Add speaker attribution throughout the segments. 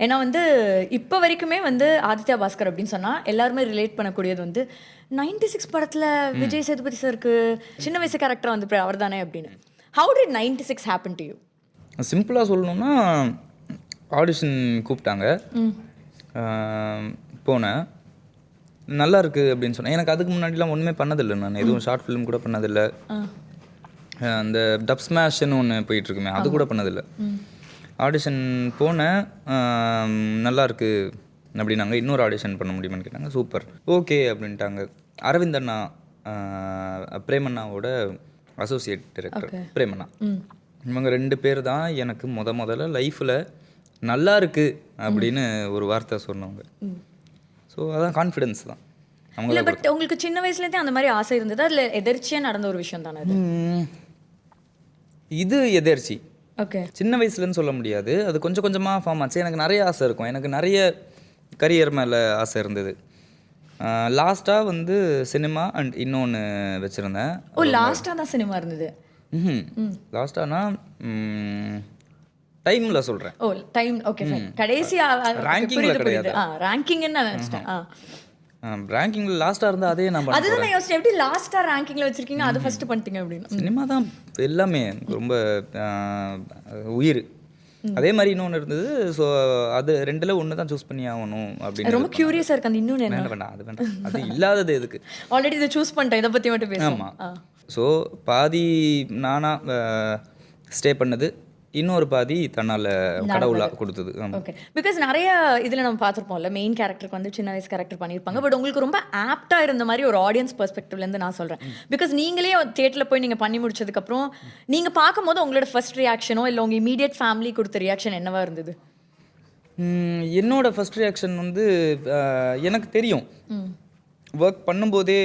Speaker 1: ஏன்னா வந்து இப்போ வரைக்குமே வந்து ஆதித்யா பாஸ்கர் அப்படின்னு சொன்னால் எல்லாருமே ரிலேட் பண்ணக்கூடியது வந்து 96 படத்தில் விஜய் சேதுபதி சாருக்கு சின்ன வயசு கேரக்டர் வந்து அவர் தானே அப்படின்னு. How did 96 happen to you?
Speaker 2: சிம்பிளாக சொல்லணும்னா ஆடிஷன் கூப்பிட்டாங்க, போனேன். நல்லா இருக்குது அப்படின்னு சொன்னேன். எனக்கு அதுக்கு முன்னாடிலாம் ஒன்றுமே பண்ணதில்லை, நான் எதுவும் ஷார்ட் ஃபிலிம் கூட பண்ணதில்லை. அந்த டப் ஸ்மாஷ்ன்னு ஒன்று போயிட்டுருக்குமே அது கூட பண்ணதில்லை. ஆடிஷன் போனேன், நல்லா இருக்குது அப்படின்னாங்க. இன்னொரு ஆடிஷன் பண்ண முடியுமான்னு கேட்டாங்க. சூப்பர், ஓகே அப்படின்ட்டாங்க. அரவிந்த் அண்ணா, பிரேமண்ணாவோட அசோசியேட் டைரக்டர் பிரேமண்ணா, இவங்க 2 பேர் தான் எனக்கு முதல்ல லைஃப்பில் நல்லா இருக்குது அப்படின்னு ஒரு வார்த்தை சொன்னவங்க. ஸோ அதான் கான்ஃபிடென்ஸ் தான்
Speaker 1: அவங்கள. பட் உங்களுக்கு சின்ன வயசுலேருந்தே அந்த மாதிரி ஆசை இருந்தது? அதில் எதிர்ச்சியாக நடந்த ஒரு விஷயம் தானே அது?
Speaker 2: இது எதிர்ச்சி.
Speaker 1: ஓகே,
Speaker 2: சின்ன வயசுலன்னு சொல்ல முடியாது, அது கொஞ்சம் கொஞ்சமாக ஃபார்ம் ஆச்சு. எனக்கு நிறைய ஆசை இருக்கும், எனக்கு நிறைய கரியர் மேலே ஆசை இருந்தது. லாஸ்ட்டாக வந்து சினிமா அண்ட் இன்னொன்று வச்சுருந்தேன்.
Speaker 1: ஓ, லாஸ்ட்டாக தான் சினிமா இருந்தது?
Speaker 2: லாஸ்ட்டானா டைமில் சொல்கிறேன்.
Speaker 1: ஓ, டைம். ஓகே, கடைசியாக
Speaker 2: ரேங்கிங்கில் கிடையாது.
Speaker 1: ரேங்கிங்னு நான் நினச்சிட்டேன்.
Speaker 2: ரேங்கிங்கில் லாஸ்ட்டாக இருந்தால் அதே நம்ம
Speaker 1: அதுதான் நான் யோசிச்சேன், எப்படி லாஸ்ட்டாக ரேங்கிங்கில் வச்சுருக்கீங்க, அதை ஃபஸ்ட்டு பண்ணிட்டீங்க அப்படின்னு.
Speaker 2: சினிமா தான் எல்லாமே ரொம்ப உயிர். அதே மாதிரி இன்னொன்று இருந்தது. ஸோ அது 2ல் ஒன்று தான் சூஸ் பண்ணி ஆகணும் அப்படின்னு.
Speaker 1: ரொம்ப க்யூரியஸாக இருக்கு. அந்த இன்னொன்று என்ன?
Speaker 2: வேண்டாம், அது வேண்டாம், அது இல்லாதது எதுக்கு?
Speaker 1: ஆல்ரெடி இதை சூஸ் பண்ணிட்டேன், இதை பற்றி மட்டும் பேசுவோம்.
Speaker 2: ஆமாம். ஸோ பாதி நானாக ஸ்டே பண்ணது, இன்னொரு பாதி தன்னால் கடவுளாக கொடுத்தது.
Speaker 1: ஓகே, பிகாஸ் நிறைய இதில் நம்ம பார்த்துருப்போம்ல, மெயின் கேரக்டருக்கு வந்து சின்ன வயசு கேரக்டர் பண்ணியிருப்பாங்க. பட் உங்களுக்கு ரொம்ப ஆப்டாக இருந்த மாதிரி ஒரு ஆடியன்ஸ் பெர்ஸ்பெக்டிவ்லேருந்து நான் சொல்கிறேன். பிகாஸ் நீங்களே தியேட்டரில் போய் நீங்கள் பண்ணி முடிச்சதுக்கப்புறம் நீங்கள் பார்க்கும்போது உங்களோட ஃபர்ஸ்ட் ரியாக்ஷனோ இல்லை உங்கள் இமீடியட் ஃபேமிலி கொடுத்த ரியாக்ஷன் என்னவா இருந்தது?
Speaker 2: என்னோட ஃபர்ஸ்ட் ரியாக்ஷன் வந்து எனக்கு தெரியும், ஒர்க் பண்ணும்போதே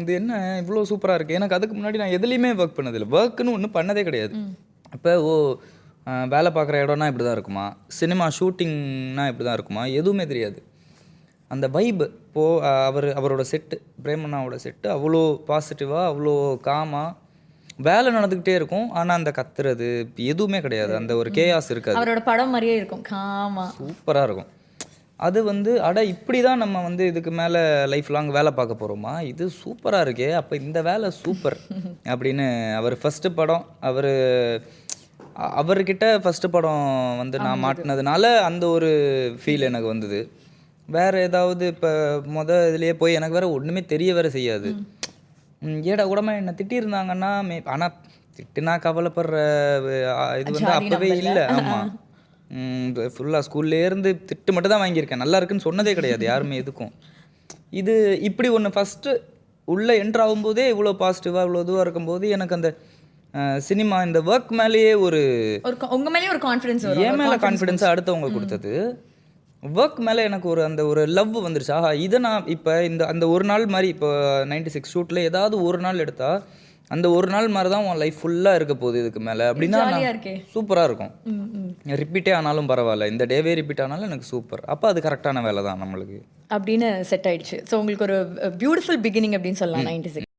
Speaker 2: இது என்ன இவ்வளோ சூப்பராக இருக்குது. எனக்கு அதுக்கு முன்னாடி நான் எதுலேயுமே ஒர்க் பண்ணதில்லை, ஒர்க்குன்னு ஒன்றும் பண்ணதே கிடையாது. இப்போ வேலை பார்க்குற இடம்னா இப்படி தான் இருக்குமா, சினிமா ஷூட்டிங்னா இப்படி தான் இருக்குமா, எதுவுமே தெரியாது. அந்த வைப் அவரோட செட்டு, பிரேமண்ணாவோட செட்டு அவ்வளோ பாசிட்டிவாக, அவ்வளோ காமாக வேலை நடந்துக்கிட்டே இருக்கும். ஆனால் அந்த கத்துறது எதுவுமே கிடையாது, அந்த ஒரு கேயாஸ் இருக்காது.
Speaker 1: அவரோட படம் மாதிரியே இருக்கும், காமா
Speaker 2: சூப்பராக இருக்கும். அது வந்து இப்படி தான் நம்ம வந்து இதுக்கு மேலே லைஃப் லாங் வேலை பார்க்க போகிறோமா, இது சூப்பராக இருக்கே, அப்போ இந்த வேலை சூப்பர் அப்படின்னு. அவர் ஃபஸ்ட்டு படம், அவர்கிட்ட ஃபஸ்ட்டு படம் வந்து நான் மாட்டினதுனால அந்த ஒரு ஃபீல் எனக்கு வந்தது. வேறு ஏதாவது இப்போ இதுலேயே போய் எனக்கு வேறு ஒன்றுமே தெரிய வேறு செய்யாது. ஏடா கூடமா என்னை திட்டியிருந்தாங்கன்னா ஆனால் திட்டுனா கவலைப்படுற இது வந்து அப்போவே இல்லை. ஆமாம், ஃபுல்லாக ஸ்கூல்லேருந்து திட்டு மட்டும் தான் வாங்கியிருக்கேன், நல்லா இருக்குன்னு சொன்னதே கிடையாது யாருமே எதுக்கும். இது இப்படி ஒன்று ஃபஸ்ட்டு உள்ளே என்ட்ரு ஆகும்போதே இவ்வளோ பாசிட்டிவாக இவ்வளோ இதுவாக இருக்கும்போது எனக்கு அந்த சினிமா இந்த ஒர்க் மேலேயே
Speaker 1: உங்கள் மேலேயே ஒரு கான்ஃபிடன்ஸ்,
Speaker 2: என் மேலே கான்ஃபிடென்ஸாக அடுத்தவங்க கொடுத்தது. ஒர்க் மேலே எனக்கு அந்த ஒரு லவ் வந்துருச்சு. ஆஹா, இதை நான் இப்போ அந்த ஒரு நாள் மாதிரி, இப்போ 96 ஷூட்டில் ஏதாவது ஒரு நாள் எடுத்தால் அந்த ஒரு நாள் மாதிரி தான் உன் லைஃப் ஃபுல்லாக இருக்க போகுது இதுக்கு மேலே அப்படின்னா சூப்பராக இருக்கும். ரிப்பீட்டே ஆனாலும் பரவாயில்ல, இந்த டேவே ரிப்பீட் ஆனாலும் எனக்கு சூப்பர். அப்போ அது கரெக்டான வேலை தான் நம்மளுக்கு
Speaker 1: அப்படின்னு செட் ஆயிடுச்சு. ஸோ உங்களுக்கு ஒரு பியூட்டிஃபுல் பிகினிங் அப்படின்னு சொல்லலாம் 96.